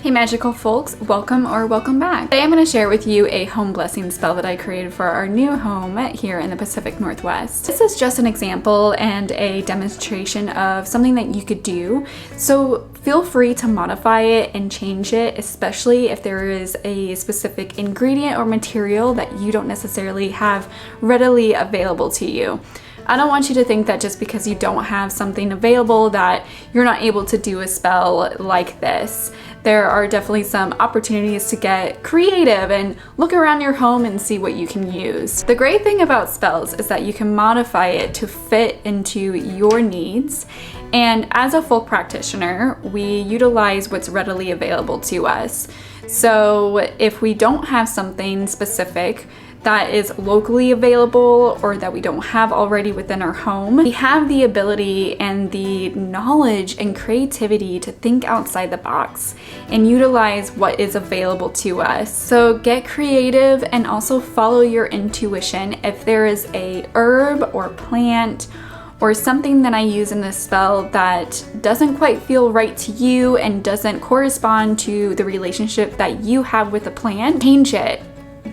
Hey magical folks, welcome or welcome back. Today I'm going to share with you a home blessing spell that I created for our new home here in the Pacific Northwest. This is just an example and a demonstration of something that you could do, so feel free to modify it and change it, especially if there is a specific ingredient or material that you don't necessarily have readily available to you. I don't want you to think that just because you don't have something available that you're not able to do a spell like this. There are definitely some opportunities to get creative and look around your home and see what you can use. The great thing about spells is that you can modify it to fit into your needs. And as a folk practitioner, we utilize what's readily available to us. So if we don't have something specific that is locally available or that we don't have already within our home, we have the ability and the knowledge and creativity to think outside the box and utilize what is available to us. So get creative and also follow your intuition. If there is a herb or plant or something that I use in this spell that doesn't quite feel right to you and doesn't correspond to the relationship that you have with the plant, change it.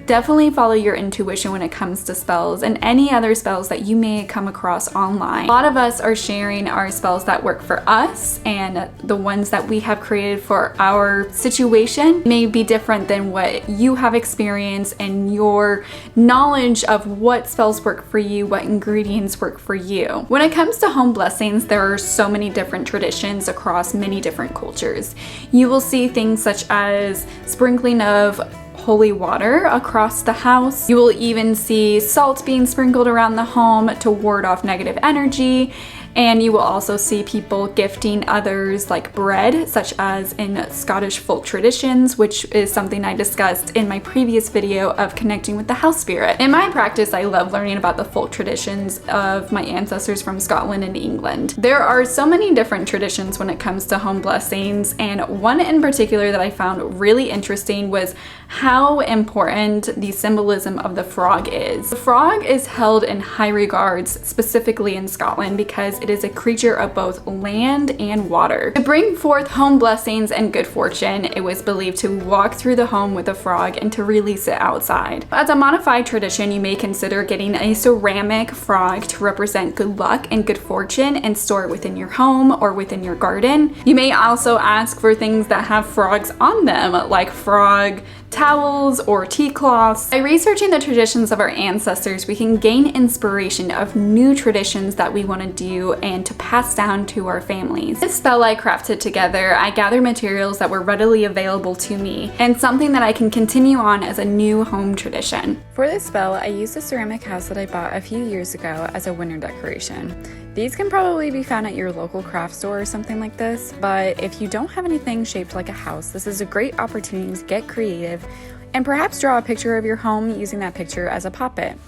Definitely follow your intuition when it comes to spells and any other spells that you may come across online. A lot of us are sharing our spells that work for us, and the ones that we have created for our situation may be different than what you have experienced and your knowledge of what spells work for you, what ingredients work for you. When it comes to home blessings, there are so many different traditions across many different cultures. You will see things such as sprinkling of holy water across the house. You will even see salt being sprinkled around the home to ward off negative energy. And you will also see people gifting others like bread, such as in Scottish folk traditions, which is something I discussed in my previous video of connecting with the house spirit. In my practice, I love learning about the folk traditions of my ancestors from Scotland and England. There are so many different traditions when it comes to home blessings, and one in particular that I found really interesting was how important the symbolism of the frog is. The frog is held in high regards, specifically in Scotland, because it is a creature of both land and water. To bring forth home blessings and good fortune, it was believed to walk through the home with a frog and to release it outside. As a modified tradition, you may consider getting a ceramic frog to represent good luck and good fortune and store it within your home or within your garden. You may also ask for things that have frogs on them, like frog towels or tea cloths. By researching the traditions of our ancestors, we can gain inspiration of new traditions that we want to do and to pass down to our families. This spell I crafted together, I gathered materials that were readily available to me and something that I can continue on as a new home tradition. For this spell, I used a ceramic house that I bought a few years ago as a winter decoration. These can probably be found at your local craft store or something like this, but if you don't have anything shaped like a house, this is a great opportunity to get creative and perhaps draw a picture of your home using that picture as a poppet.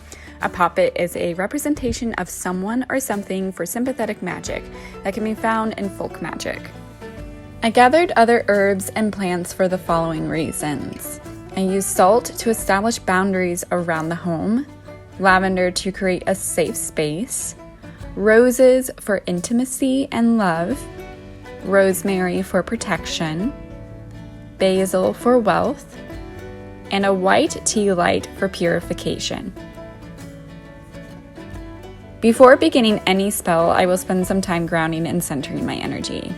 A poppet is a representation of someone or something for sympathetic magic that can be found in folk magic. I gathered other herbs and plants for the following reasons. I used salt to establish boundaries around the home, lavender to create a safe space, roses for intimacy and love, rosemary for protection, basil for wealth, and a white tea light for purification. Before beginning any spell, I will spend some time grounding and centering my energy.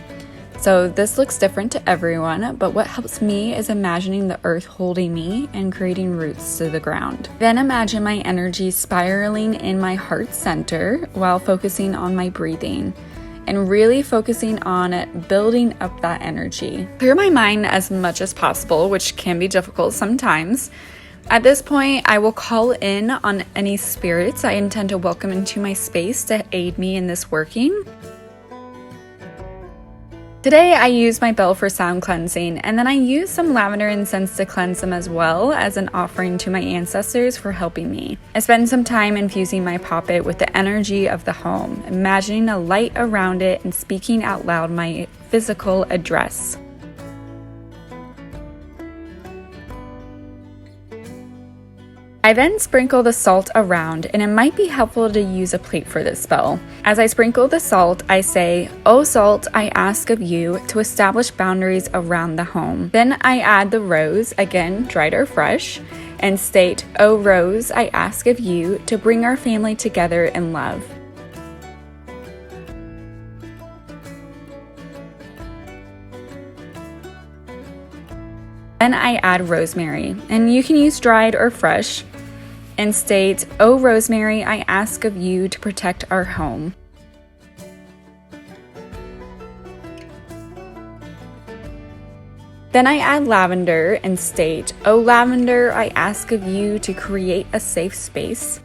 So this looks different to everyone, but what helps me is imagining the earth holding me and creating roots to the ground. Then imagine my energy spiraling in my heart center while focusing on my breathing and really focusing on building up that energy. Clear my mind as much as possible, which can be difficult sometimes. At this point, I will call in on any spirits I intend to welcome into my space to aid me in this working. Today I use my bell for sound cleansing, and then I use some lavender incense to cleanse them as well as an offering to my ancestors for helping me. I spend some time infusing my poppet with the energy of the home, imagining a light around it and speaking out loud my physical address. I then sprinkle the salt around, and it might be helpful to use a plate for this spell. As I sprinkle the salt, I say, "O salt, I ask of you to establish boundaries around the home." Then I add the rose, again dried or fresh, and state, "O rose, I ask of you to bring our family together in love." Then I add rosemary, and you can use dried or fresh, and state, "O rosemary, I ask of you to protect our home." Then I add lavender and state, "O lavender, I ask of you to create a safe space."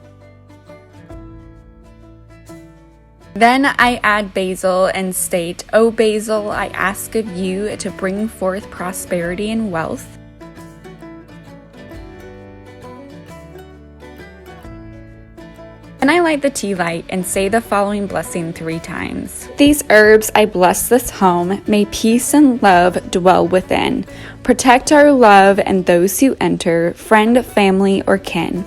Then I add basil and state, "O basil, I ask of you to bring forth prosperity and wealth." Then I light the tea light and say the following blessing 3 times. "These herbs I bless this home. May peace and love dwell within. Protect our love and those who enter, friend, family, or kin.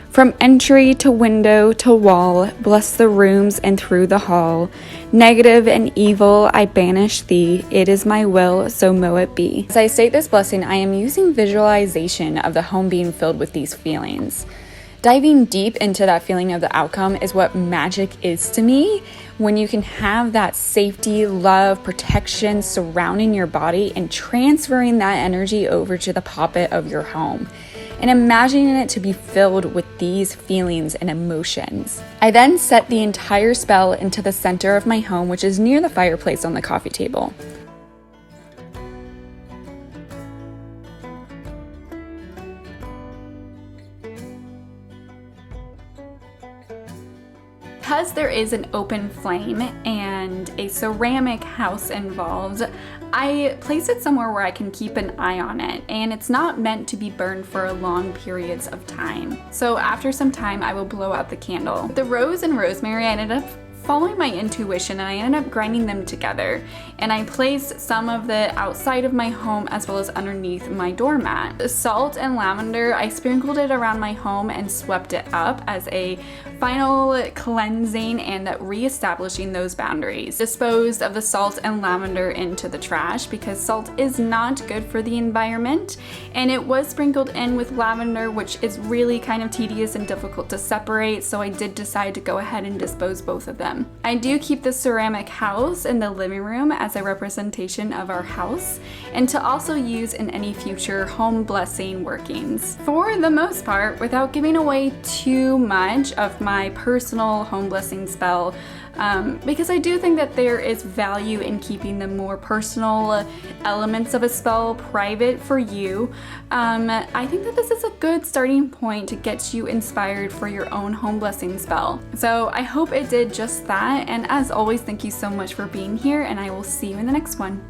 From entry to window to wall, bless the rooms and through the hall. Negative and evil I banish thee. It is my will, so mo it be." As I state this blessing, I am using visualization of the home being filled with these feelings. Diving deep into that feeling of the outcome is what magic is to me. When you can have that safety, love, protection surrounding your body and transferring that energy over to the poppet of your home and imagining it to be filled with these feelings and emotions. I then set the entire spell into the center of my home, which is near the fireplace on the coffee table. Because there is an open flame and a ceramic house involved, I place it somewhere where I can keep an eye on it, and it's not meant to be burned for long periods of time. So after some time, I will blow out the candle. The rose and rosemary, I ended up following my intuition, and I ended up grinding them together, and I placed some of the outside of my home as well as underneath my doormat. The salt and lavender, I sprinkled it around my home and swept it up as a final cleansing and reestablishing those boundaries. Disposed of the salt and lavender into the trash because salt is not good for the environment, and it was sprinkled in with lavender, which is really kind of tedious and difficult to separate, so I did decide to go ahead and dispose both of them. I do keep the ceramic house in the living room as a representation of our house and to also use in any future home blessing workings. For the most part, without giving away too much of my personal home blessing spell, because I do think that there is value in keeping the more personal elements of a spell private for you. I think that this is a good starting point to get you inspired for your own home blessing spell. So I hope it did just that, and as always, thank you so much for being here, and I will see you in the next one.